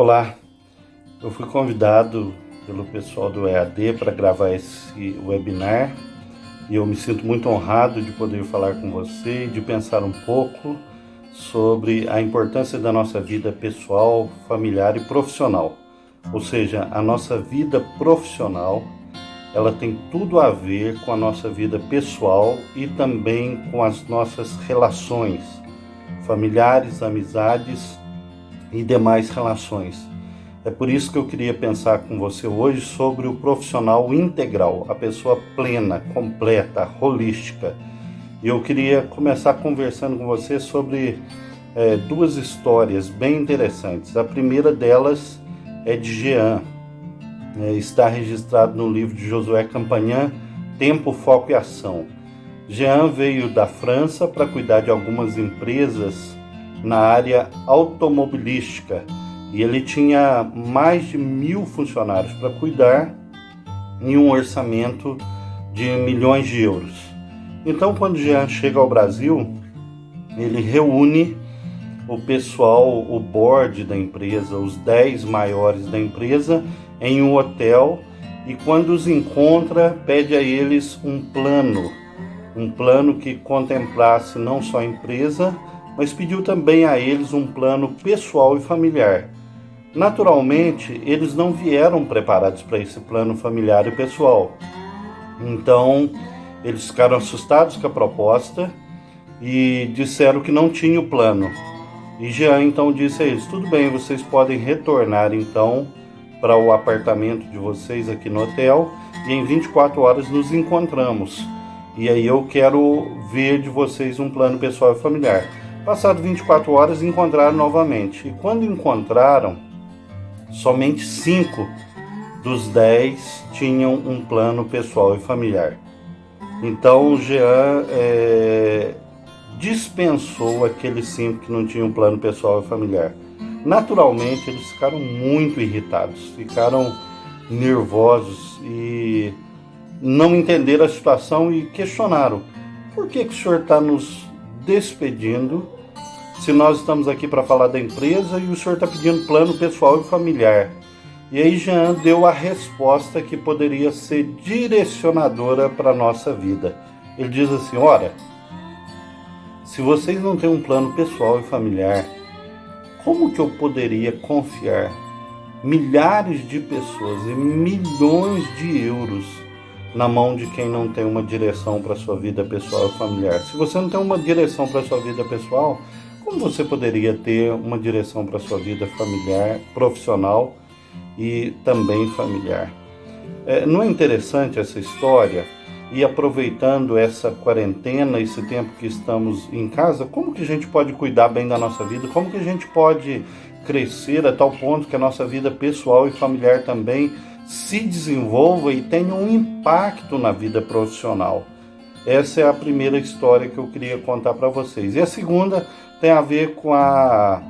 Olá, eu fui convidado pelo pessoal do EAD para gravar esse webinar e eu me sinto muito honrado de poder falar com você e de pensar um pouco sobre a importância da nossa vida pessoal, familiar e profissional. Ou seja, a nossa vida profissional, ela tem tudo a ver com a nossa vida pessoal e também com as nossas relações familiares, amizades e demais relações. É por isso que eu queria pensar com você hoje sobre o profissional integral, a pessoa plena, completa, holística. E eu queria começar conversando com você sobre duas histórias bem interessantes. A primeira delas é de Jean, está registrado no livro de Josué Campanhã, Tempo, Foco e Ação. Jean veio da França para cuidar de algumas empresas na área automobilística e ele tinha mais de 1.000 funcionários para cuidar em um orçamento de milhões de euros. Então, quando Jean chega ao Brasil, ele reúne o pessoal, o board da empresa, os 10 maiores da empresa em um hotel e quando os encontra, pede a eles um plano que contemplasse não só a empresa, mas pediu também a eles um plano pessoal e familiar. Naturalmente, eles não vieram preparados para esse plano familiar e pessoal. Então, eles ficaram assustados com a proposta e disseram que não tinha o plano. E Jean então disse a eles: tudo bem, vocês podem retornar então para o apartamento de vocês aqui no hotel e em 24 horas nos encontramos. E aí eu quero ver de vocês um plano pessoal e familiar. Passado 24 horas, encontraram novamente. E quando encontraram, somente 5 dos 10 tinham um plano pessoal e familiar. Então, o Jean dispensou aqueles 5 que não tinham um plano pessoal e familiar. Naturalmente, eles ficaram muito irritados, ficaram nervosos e não entenderam a situação e questionaram: por que o senhor está nos despedindo se nós estamos aqui para falar da empresa e o senhor está pedindo plano pessoal e familiar? E aí Jean deu a resposta que poderia ser direcionadora para a nossa vida. Ele diz assim: ora, se vocês não têm um plano pessoal e familiar, como que eu poderia confiar milhares de pessoas e milhões de euros na mão de quem não tem uma direção para a sua vida pessoal e familiar? Se você não tem uma direção para a sua vida pessoal, como você poderia ter uma direção para a sua vida familiar, profissional e também familiar? Não é interessante essa história? E aproveitando essa quarentena, esse tempo que estamos em casa, como que a gente pode cuidar bem da nossa vida? Como que a gente pode crescer a tal ponto que a nossa vida pessoal e familiar também se desenvolva e tenha um impacto na vida profissional? Essa é a primeira história que eu queria contar para vocês. E a segunda tem a ver com a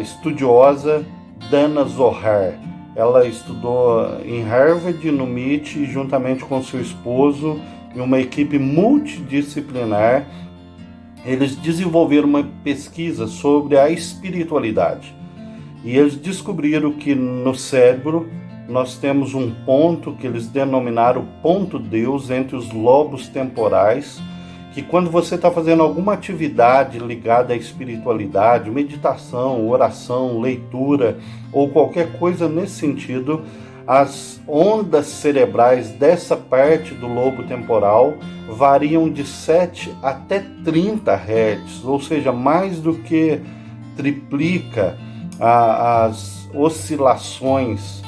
estudiosa Dana Zohar. Ela estudou em Harvard, no MIT, juntamente com seu esposo, em uma equipe multidisciplinar. Eles desenvolveram uma pesquisa sobre a espiritualidade. E eles descobriram que no cérebro nós temos um ponto que eles denominaram ponto Deus entre os lobos temporais, que quando você está fazendo alguma atividade ligada à espiritualidade, meditação, oração, leitura ou qualquer coisa nesse sentido, as ondas cerebrais dessa parte do lobo temporal variam de 7 até 30 Hz, ou seja, mais do que triplica as oscilações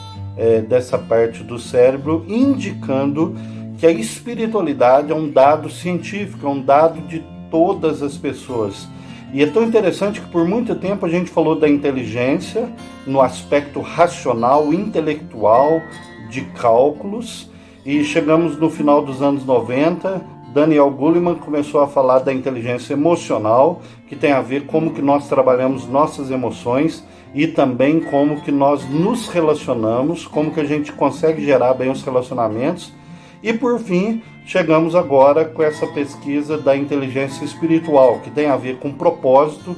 dessa parte do cérebro, indicando que a espiritualidade é um dado científico, é um dado de todas as pessoas. E é tão interessante que por muito tempo a gente falou da inteligência no aspecto racional, intelectual, de cálculos, e chegamos no final dos anos 90, Daniel Goleman começou a falar da inteligência emocional, que tem a ver como que nós trabalhamos nossas emoções e também como que nós nos relacionamos, como que a gente consegue gerar bem os relacionamentos. E por fim, chegamos agora com essa pesquisa da inteligência espiritual, que tem a ver com propósito,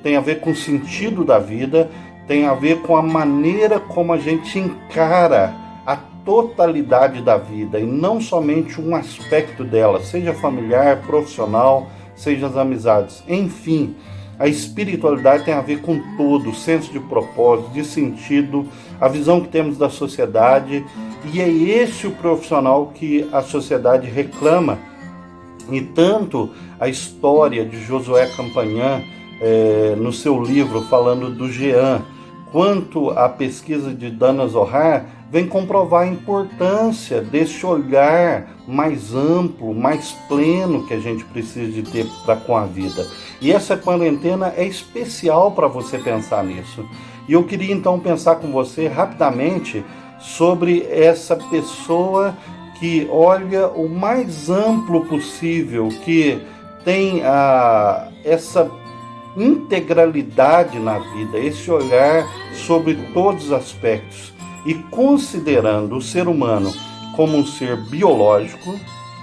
tem a ver com sentido da vida, tem a ver com a maneira como a gente encara a totalidade da vida e não somente um aspecto dela, seja familiar, profissional, seja as amizades. Enfim, a espiritualidade tem a ver com tudo, o senso de propósito, de sentido, a visão que temos da sociedade, e é esse o profissional que a sociedade reclama. E tanto a história de Josué Campanhã, no seu livro falando do Jean, quanto a pesquisa de Dana Zohar, vem comprovar a importância desse olhar mais amplo, mais pleno que a gente precisa de ter para com a vida. E essa quarentena é especial para você pensar nisso. E eu queria então pensar com você rapidamente sobre essa pessoa que olha o mais amplo possível, que tem essa integralidade na vida, esse olhar sobre todos os aspectos e considerando o ser humano como um ser biológico,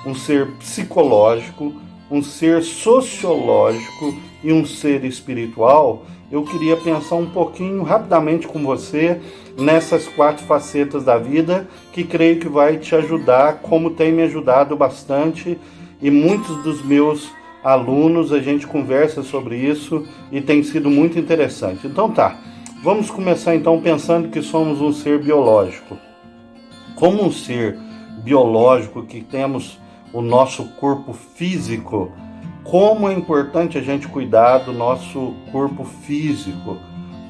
um ser psicológico, um ser sociológico e um ser espiritual. Eu queria pensar um pouquinho rapidamente com você nessas 4 facetas da vida, que creio que vai te ajudar, como tem me ajudado bastante, e muitos dos meus alunos, a gente conversa sobre isso e tem sido muito interessante. Então tá, vamos começar então pensando que somos um ser biológico. Como um ser biológico que temos o nosso corpo físico, como é importante a gente cuidar do nosso corpo físico,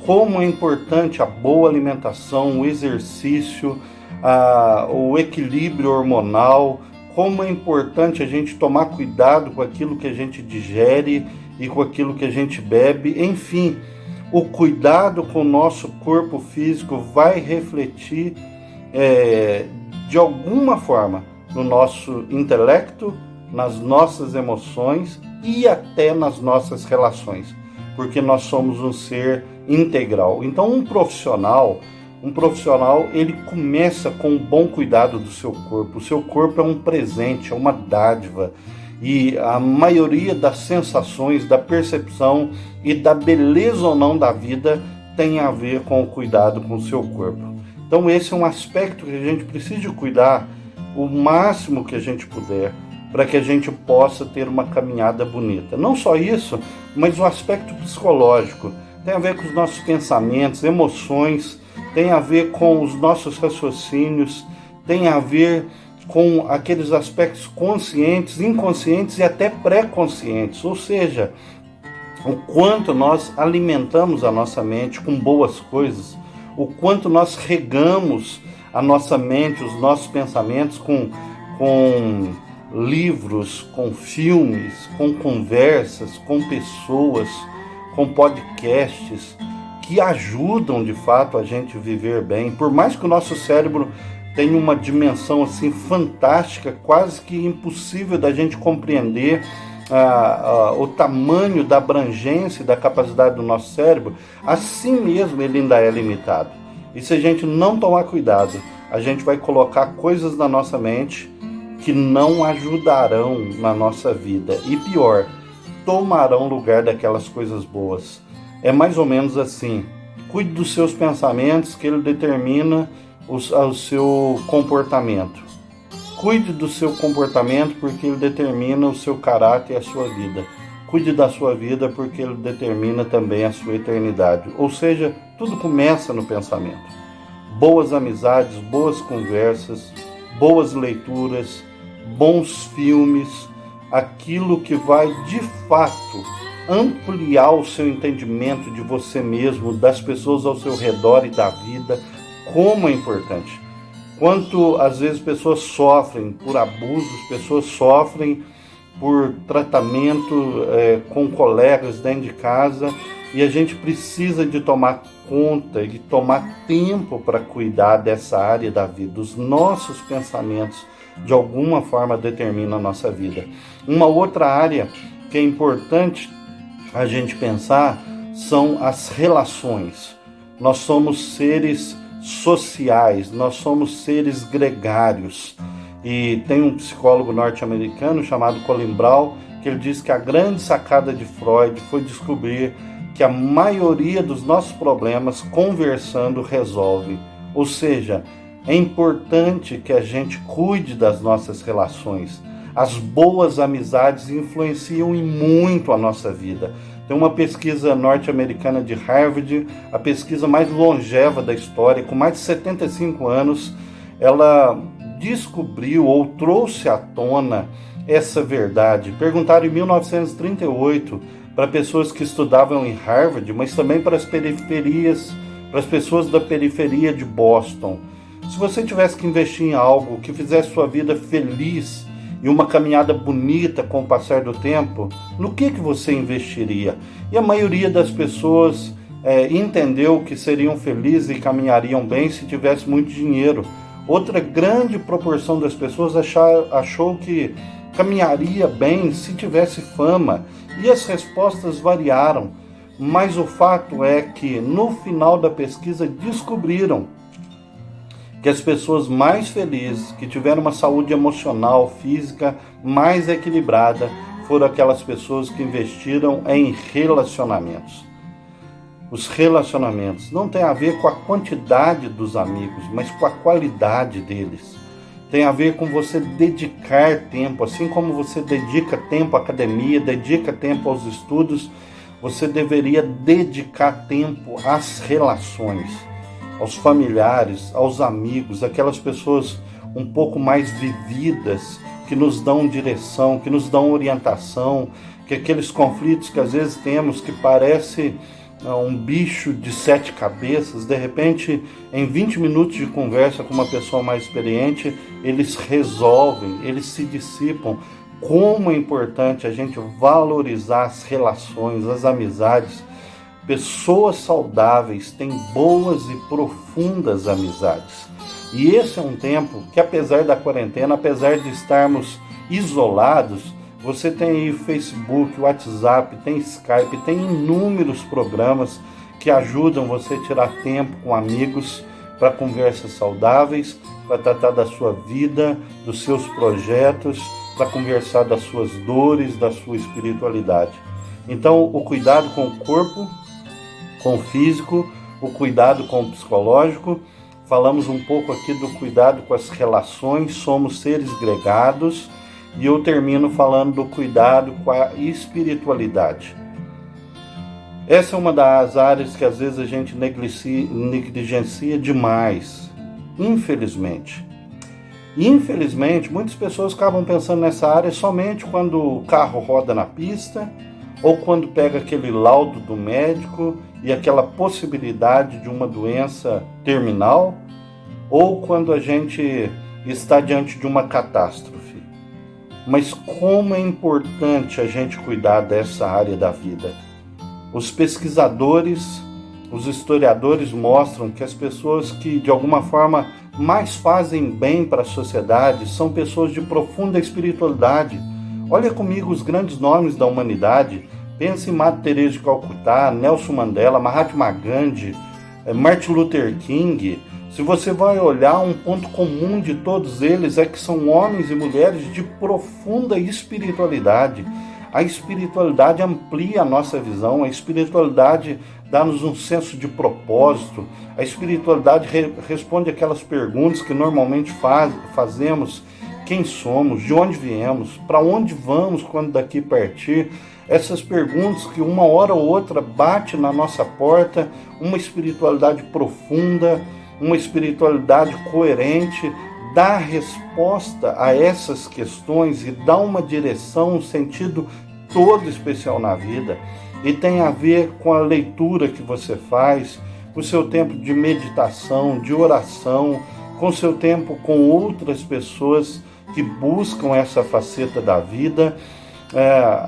como é importante a boa alimentação, o exercício, o equilíbrio hormonal, como é importante a gente tomar cuidado com aquilo que a gente digere e com aquilo que a gente bebe. Enfim, o cuidado com o nosso corpo físico vai refletir de alguma forma no nosso intelecto, nas nossas emoções e até nas nossas relações, porque nós somos um ser integral. Então um profissional, ele começa com um bom cuidado do seu corpo. O seu corpo é um presente, é uma dádiva. E a maioria das sensações, da percepção e da beleza ou não da vida tem a ver com o cuidado com o seu corpo. Então esse é um aspecto que a gente precisa cuidar o máximo que a gente puder, para que a gente possa ter uma caminhada bonita. Não só isso, mas o aspecto psicológico. Tem a ver com os nossos pensamentos, emoções, tem a ver com os nossos raciocínios, tem a ver com aqueles aspectos conscientes, inconscientes e até pré-conscientes. Ou seja, o quanto nós alimentamos a nossa mente com boas coisas, o quanto nós regamos a nossa mente, os nossos pensamentos com livros, com filmes, com conversas, com pessoas, com podcasts que ajudam de fato a gente viver bem. Por mais que o nosso cérebro tenha uma dimensão assim fantástica, quase que impossível da gente compreender o tamanho da abrangência e da capacidade do nosso cérebro, assim mesmo ele ainda é limitado. E se a gente não tomar cuidado, a gente vai colocar coisas na nossa mente que não ajudarão na nossa vida. E pior, tomarão lugar daquelas coisas boas. É mais ou menos assim. Cuide dos seus pensamentos, que ele determina o seu comportamento. Cuide do seu comportamento, porque ele determina o seu caráter e a sua vida. Cuide da sua vida, porque ele determina também a sua eternidade. Ou seja, tudo começa no pensamento. Boas amizades, boas conversas, boas leituras, bons filmes, aquilo que vai de fato ampliar o seu entendimento de você mesmo, das pessoas ao seu redor e da vida, como é importante. Quanto às vezes pessoas sofrem por abusos, pessoas sofrem por tratamento com colegas dentro de casa, e a gente precisa de tomar conta e de tomar tempo para cuidar dessa área da vida. Os nossos pensamentos de alguma forma determinam a nossa vida. Uma outra área que é importante a gente pensar são as relações. Nós somos seres sociais, nós somos seres gregários. E tem um psicólogo norte-americano chamado Colin Brown, que ele diz que a grande sacada de Freud foi descobrir que a maioria dos nossos problemas, conversando, resolve. Ou seja, é importante que a gente cuide das nossas relações. As boas amizades influenciam em muito a nossa vida. Tem uma pesquisa norte-americana de Harvard, a pesquisa mais longeva da história, com mais de 75 anos, ela descobriu ou trouxe à tona essa verdade. Perguntaram em 1938 para pessoas que estudavam em Harvard, mas também para as periferias, para as pessoas da periferia de Boston. Se você tivesse que investir em algo que fizesse sua vida feliz e uma caminhada bonita com o passar do tempo, no que você investiria? E a maioria das pessoas entendeu que seriam felizes e caminhariam bem se tivesse muito dinheiro. Outra grande proporção das pessoas achou que caminharia bem se tivesse fama. E as respostas variaram, mas o fato é que no final da pesquisa descobriram que as pessoas mais felizes, que tiveram uma saúde emocional, física mais equilibrada, foram aquelas pessoas que investiram em relacionamentos. Os relacionamentos não têm a ver com a quantidade dos amigos, mas com a qualidade deles. Tem a ver com você dedicar tempo, assim como você dedica tempo à academia, dedica tempo aos estudos, você deveria dedicar tempo às relações, aos familiares, aos amigos, aquelas pessoas um pouco mais vividas, que nos dão direção, que nos dão orientação, que aqueles conflitos que às vezes temos, que parece um bicho de 7 cabeças, de repente, em 20 minutos de conversa com uma pessoa mais experiente, eles resolvem, eles se dissipam. Como é importante a gente valorizar as relações, as amizades. Pessoas saudáveis têm boas e profundas amizades. E esse é um tempo que, apesar da quarentena, apesar de estarmos isolados, você tem aí Facebook, WhatsApp, tem Skype, tem inúmeros programas que ajudam você a tirar tempo com amigos para conversas saudáveis, para tratar da sua vida, dos seus projetos, para conversar das suas dores, da sua espiritualidade. Então, o cuidado com o corpo, com o físico, o cuidado com o psicológico. Falamos um pouco aqui do cuidado com as relações, somos seres gregados. E eu termino falando do cuidado com a espiritualidade. Essa é uma das áreas que às vezes a gente negligencia demais, infelizmente. E infelizmente, muitas pessoas acabam pensando nessa área somente quando o carro roda na pista, ou quando pega aquele laudo do médico e aquela possibilidade de uma doença terminal, ou quando a gente está diante de uma catástrofe. Mas como é importante a gente cuidar dessa área da vida. Os pesquisadores, os historiadores mostram que as pessoas que de alguma forma mais fazem bem para a sociedade são pessoas de profunda espiritualidade. Olha comigo os grandes nomes da humanidade. Pense em Madre Teresa de Calcutá, Nelson Mandela, Mahatma Gandhi, Martin Luther King. Se você vai olhar, um ponto comum de todos eles é que são homens e mulheres de profunda espiritualidade. A espiritualidade amplia a nossa visão, a espiritualidade dá-nos um senso de propósito, a espiritualidade responde aquelas perguntas que normalmente fazemos: quem somos, de onde viemos, para onde vamos quando daqui partir. Essas perguntas que uma hora ou outra bate na nossa porta, uma espiritualidade profunda, uma espiritualidade coerente, dá resposta a essas questões e dá uma direção, um sentido todo especial na vida. E tem a ver com a leitura que você faz, com o seu tempo de meditação, de oração, com o seu tempo com outras pessoas que buscam essa faceta da vida.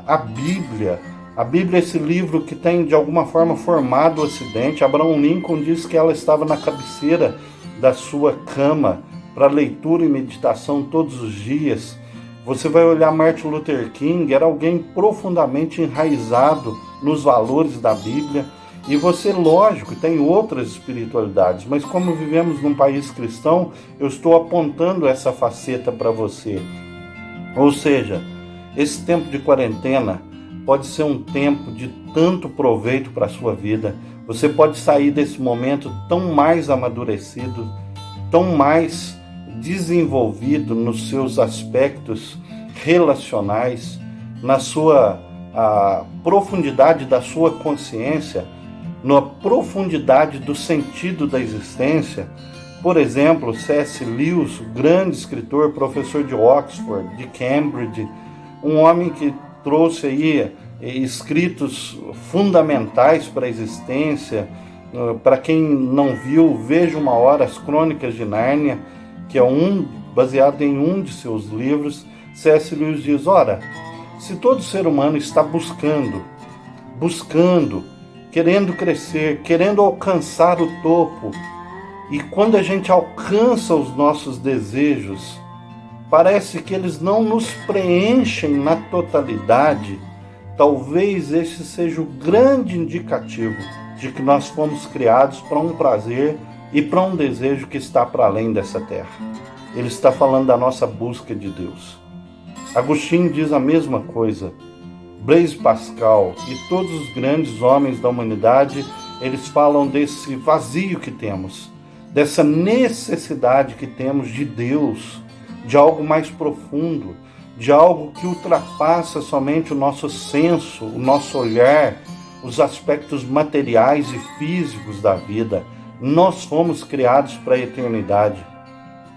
A Bíblia é esse livro que tem de alguma forma formado o Ocidente. Abraham Lincoln diz que ela estava na cabeceira da sua cama para leitura e meditação todos os dias. Você vai olhar Martin Luther King, era alguém profundamente enraizado nos valores da Bíblia. E você, lógico, tem outras espiritualidades, mas como vivemos num país cristão, eu estou apontando essa faceta para você. Ou seja, esse tempo de quarentena pode ser um tempo de tanto proveito para a sua vida. Você pode sair desse momento tão mais amadurecido, tão mais desenvolvido nos seus aspectos relacionais, na sua profundidade da sua consciência, na profundidade do sentido da existência. Por exemplo, C.S. Lewis, grande escritor, professor de Oxford, de Cambridge, um homem que trouxe aí escritos fundamentais para a existência. Para quem não viu, veja uma hora As Crônicas de Nárnia, que é baseado em um de seus livros. C.S. Lewis diz: ora, se todo ser humano está buscando, querendo crescer, querendo alcançar o topo, e quando a gente alcança os nossos desejos, parece que eles não nos preenchem na totalidade, talvez esse seja o grande indicativo de que nós fomos criados para um prazer e para um desejo que está para além dessa terra. Ele está falando da nossa busca de Deus. Agostinho diz a mesma coisa. Blaise Pascal e todos os grandes homens da humanidade, eles falam desse vazio que temos, dessa necessidade que temos de Deus, de algo mais profundo, de algo que ultrapassa somente o nosso senso, o nosso olhar, os aspectos materiais e físicos da vida. Nós fomos criados para a eternidade.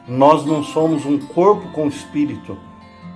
Nós não somos um corpo com espírito,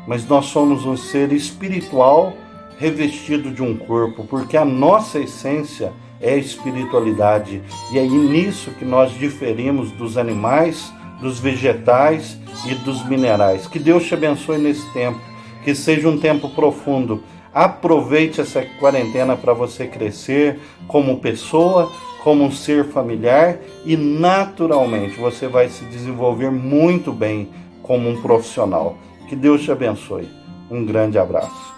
mas nós somos um ser espiritual revestido de um corpo, porque a nossa essência é a espiritualidade. E é nisso que nós diferimos dos animais, dos vegetais e dos minerais. Que Deus te abençoe nesse tempo, que seja um tempo profundo. Aproveite essa quarentena para você crescer como pessoa, como um ser familiar, e naturalmente você vai se desenvolver muito bem como um profissional. Que Deus te abençoe. Um grande abraço.